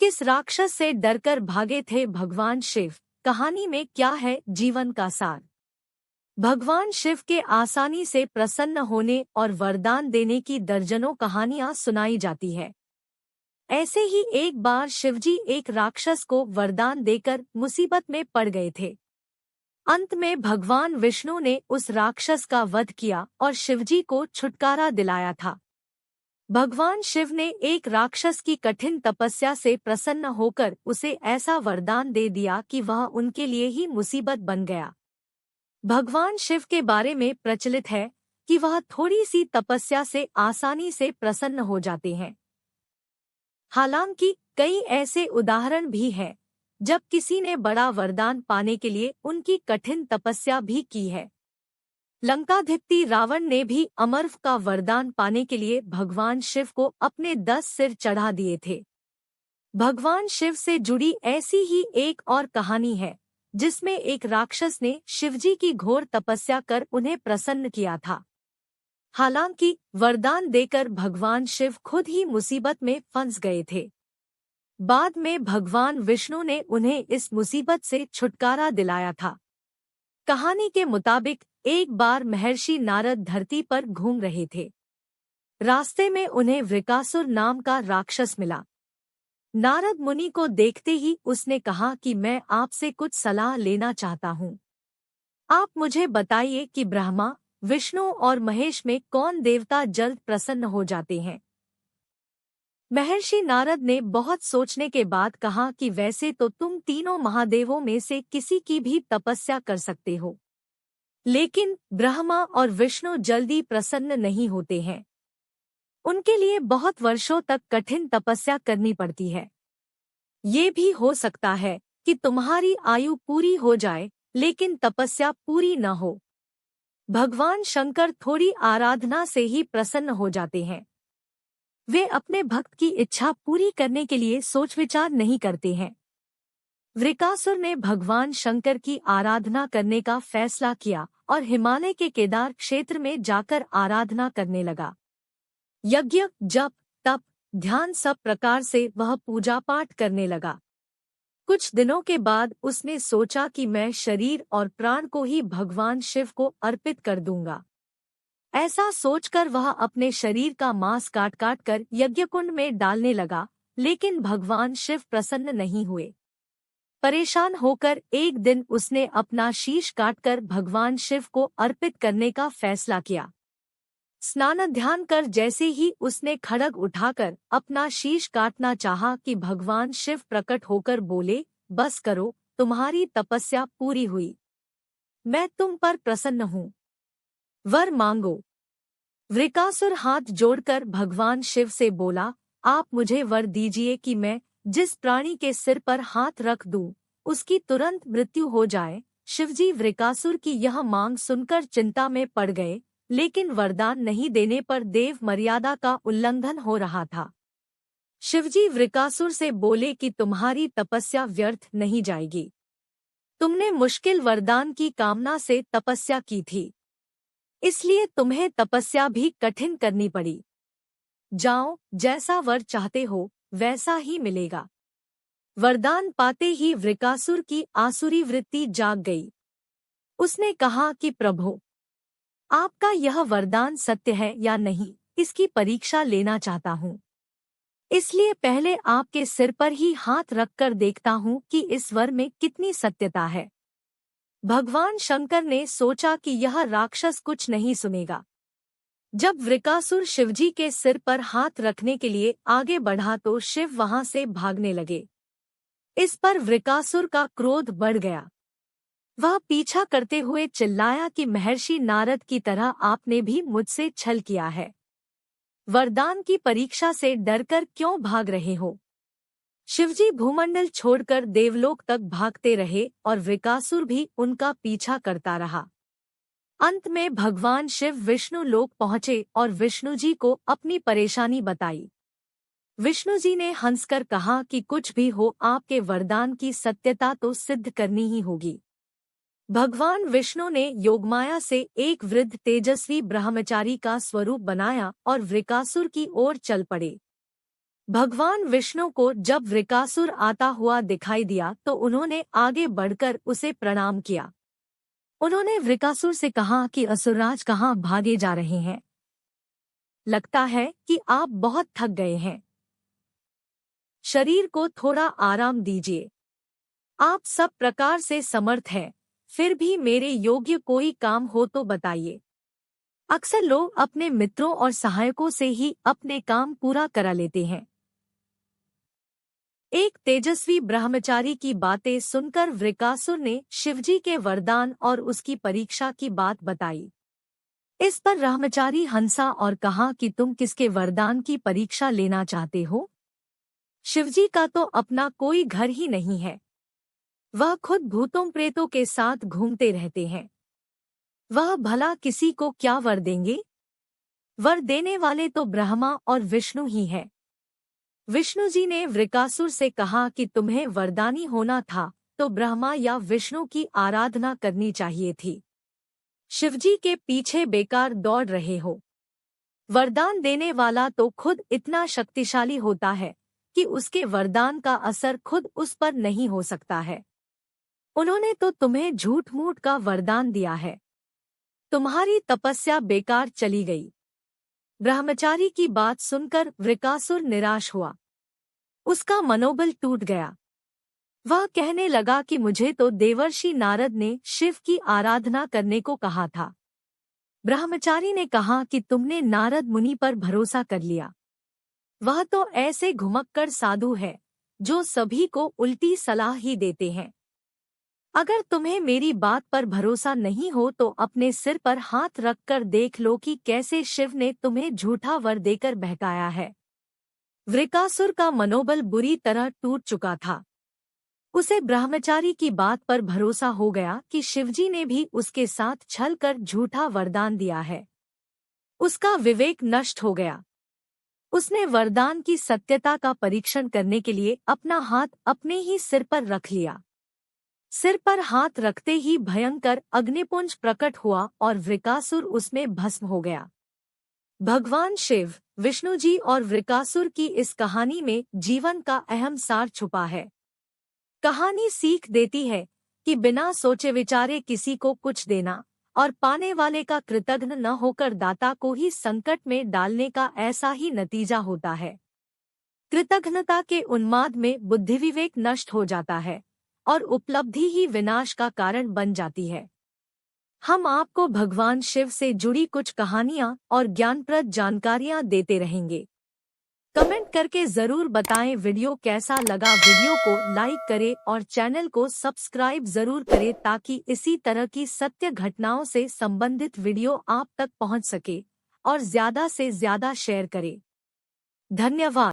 किस राक्षस से डरकर भागे थे भगवान शिव? कहानी में क्या है जीवन का सार? भगवान शिव के आसानी से प्रसन्न होने और वरदान देने की दर्जनों कहानियां सुनाई जाती है। ऐसे ही एक बार शिवजी एक राक्षस को वरदान देकर मुसीबत में पड़ गए थे। अंत में भगवान विष्णु ने उस राक्षस का वध किया और शिवजी को छुटकारा दिलाया था। भगवान शिव ने एक राक्षस की कठिन तपस्या से प्रसन्न होकर उसे ऐसा वरदान दे दिया कि वह उनके लिए ही मुसीबत बन गया। भगवान शिव के बारे में प्रचलित है कि वह थोड़ी सी तपस्या से आसानी से प्रसन्न हो जाते हैं। हालांकि कई ऐसे उदाहरण भी हैं जब किसी ने बड़ा वरदान पाने के लिए उनकी कठिन तपस्या भी की है। लंकाधिपति रावण ने भी अमरत्व का वरदान पाने के लिए भगवान शिव को अपने 10 सिर चढ़ा दिए थे। भगवान शिव से जुड़ी ऐसी ही एक और कहानी है जिसमें एक राक्षस ने शिवजी की घोर तपस्या कर उन्हें प्रसन्न किया था। हालांकि वरदान देकर भगवान शिव खुद ही मुसीबत में फंस गए थे। बाद में भगवान विष्णु ने उन्हें इस मुसीबत से छुटकारा दिलाया था। कहानी के मुताबिक एक बार महर्षि नारद धरती पर घूम रहे थे। रास्ते में उन्हें वृकासुर नाम का राक्षस मिला। नारद मुनि को देखते ही उसने कहा कि मैं आपसे कुछ सलाह लेना चाहता हूँ। आप मुझे बताइए कि ब्रह्मा, विष्णु और महेश में कौन देवता जल्द प्रसन्न हो जाते हैं। महर्षि नारद ने बहुत सोचने के बाद कहा कि वैसे तो तुम तीनों महादेवों में से किसी की भी तपस्या कर सकते हो, लेकिन ब्रह्मा और विष्णु जल्दी प्रसन्न नहीं होते हैं। उनके लिए बहुत वर्षों तक कठिन तपस्या करनी पड़ती है। ये भी हो सकता है कि तुम्हारी आयु पूरी हो जाए लेकिन तपस्या पूरी न हो। भगवान शंकर थोड़ी आराधना से ही प्रसन्न हो जाते हैं। वे अपने भक्त की इच्छा पूरी करने के लिए सोच विचार नहीं करते हैं। वृकासुर ने भगवान शंकर की आराधना करने का फैसला किया और हिमालय के केदार क्षेत्र में जाकर आराधना करने लगा। यज्ञ, जप, तप, ध्यान सब प्रकार से वह पूजा पाठ करने लगा। कुछ दिनों के बाद उसने सोचा कि मैं शरीर और प्राण को ही भगवान शिव को अर्पित कर दूंगा। ऐसा सोचकर वह अपने शरीर का मांस काट काट कर यज्ञकुंड में डालने लगा, लेकिन भगवान शिव प्रसन्न नहीं हुए। परेशान होकर एक दिन उसने अपना शीश काटकर भगवान शिव को अर्पित करने का फैसला किया। स्नान ध्यान कर जैसे ही उसने खड्ग उठाकर अपना शीश काटना चाहा कि भगवान शिव प्रकट होकर बोले, बस करो, तुम्हारी तपस्या पूरी हुई। मैं तुम पर प्रसन्न हूँ, वर मांगो। वृकासुर हाथ जोड़कर भगवान शिव से बोला, आप मुझे वर दीजिए कि मैं जिस प्राणी के सिर पर हाथ रख दूं, उसकी तुरंत मृत्यु हो जाए। शिवजी वृकासुर की यह मांग सुनकर चिंता में पड़ गए, लेकिन वरदान नहीं देने पर देव मर्यादा का उल्लंघन हो रहा था। शिवजी वृकासुर से बोले कि तुम्हारी तपस्या व्यर्थ नहीं जाएगी। तुमने मुश्किल वरदान की कामना से तपस्या की थी, इसलिए तुम्हें तपस्या भी कठिन करनी पड़ी। जाओ, जैसा वर चाहते हो वैसा ही मिलेगा। वरदान पाते ही वृकासुर की आसुरी वृत्ति जाग गई। उसने कहा कि प्रभु, आपका यह वरदान सत्य है या नहीं, इसकी परीक्षा लेना चाहता हूँ। इसलिए पहले आपके सिर पर ही हाथ रखकर देखता हूँ कि इस वर में कितनी सत्यता है। भगवान शंकर ने सोचा कि यह राक्षस कुछ नहीं सुनेगा। जब वृकासुर शिवजी के सिर पर हाथ रखने के लिए आगे बढ़ा तो शिव वहां से भागने लगे। इस पर वृकासुर का क्रोध बढ़ गया। वह पीछा करते हुए चिल्लाया कि महर्षि नारद की तरह आपने भी मुझसे छल किया है। वरदान की परीक्षा से डरकर क्यों भाग रहे हो? शिवजी भूमंडल छोड़कर देवलोक तक भागते रहे और वृकासुर भी उनका पीछा करता रहा। अंत में भगवान शिव विष्णु लोक पहुंचे और विष्णु जी को अपनी परेशानी बताई। विष्णु जी ने हंसकर कहा कि कुछ भी हो, आपके वरदान की सत्यता तो सिद्ध करनी ही होगी। भगवान विष्णु ने योगमाया से एक वृद्ध तेजस्वी ब्रह्मचारी का स्वरूप बनाया और वृकासुर की ओर चल पड़े। भगवान विष्णु को जब वृकासुर आता हुआ दिखाई दिया तो उन्होंने आगे बढ़कर उसे प्रणाम किया। उन्होंने वृकासुर से कहा कि असुरराज कहाँ भागे जा रहे हैं? लगता है कि आप बहुत थक गए हैं। शरीर को थोड़ा आराम दीजिए। आप सब प्रकार से समर्थ हैं, फिर भी मेरे योग्य कोई काम हो तो बताइए। अक्सर लोग अपने मित्रों और सहायकों से ही अपने काम पूरा करा लेते हैं। एक तेजस्वी ब्रह्मचारी की बातें सुनकर वृकासुर ने शिवजी के वरदान और उसकी परीक्षा की बात बताई। इस पर ब्रह्मचारी हंसा और कहा कि तुम किसके वरदान की परीक्षा लेना चाहते हो? शिवजी का तो अपना कोई घर ही नहीं है। वह खुद भूतों प्रेतों के साथ घूमते रहते हैं। वह भला किसी को क्या वर देंगे? वर देने वाले तो ब्रह्मा और विष्णु ही हैं। विष्णु जी ने वृकासुर से कहा कि तुम्हें वरदानी होना था तो ब्रह्मा या विष्णु की आराधना करनी चाहिए थी। शिवजी के पीछे बेकार दौड़ रहे हो। वरदान देने वाला तो खुद इतना शक्तिशाली होता है कि उसके वरदान का असर खुद उस पर नहीं हो सकता है। उन्होंने तो तुम्हें झूठ मूठ का वरदान दिया है। तुम्हारी तपस्या बेकार चली गई। ब्रह्मचारी की बात सुनकर वृकासुर निराश हुआ। उसका मनोबल टूट गया। वह कहने लगा कि मुझे तो देवर्षि नारद ने शिव की आराधना करने को कहा था। ब्रह्मचारी ने कहा कि तुमने नारद मुनि पर भरोसा कर लिया। वह तो ऐसे घुमक्कड़ साधु है जो सभी को उल्टी सलाह ही देते हैं। अगर तुम्हें मेरी बात पर भरोसा नहीं हो तो अपने सिर पर हाथ रखकर देख लो कि कैसे शिव ने तुम्हें झूठा वर देकर बहकाया है। वृकासुर का मनोबल बुरी तरह टूट चुका था। उसे ब्रह्मचारी की बात पर भरोसा हो गया कि शिवजी ने भी उसके साथ छल कर झूठा वरदान दिया है। उसका विवेक नष्ट हो गया। उसने वरदान की सत्यता का परीक्षण करने के लिए अपना हाथ अपने ही सिर पर रख लिया। सिर पर हाथ रखते ही भयंकर अग्निपुंज प्रकट हुआ और वृकासुर उसमें भस्म हो गया। भगवान शिव, विष्णु जी और वृकासुर की इस कहानी में जीवन का अहम सार छुपा है। कहानी सीख देती है कि बिना सोचे विचारे किसी को कुछ देना और पाने वाले का कृतज्ञ न होकर दाता को ही संकट में डालने का ऐसा ही नतीजा होता है। कृतज्ञता के उन्माद में बुद्धिविवेक नष्ट हो जाता है और उपलब्धि ही विनाश का कारण बन जाती है। हम आपको भगवान शिव से जुड़ी कुछ कहानियां और ज्ञानप्रद जानकारियां देते रहेंगे। कमेंट करके जरूर बताएं वीडियो कैसा लगा। वीडियो को लाइक करें और चैनल को सब्सक्राइब जरूर करें ताकि इसी तरह की सत्य घटनाओं से संबंधित वीडियो आप तक पहुंच सके और ज्यादा से ज्यादा शेयर करें। धन्यवाद।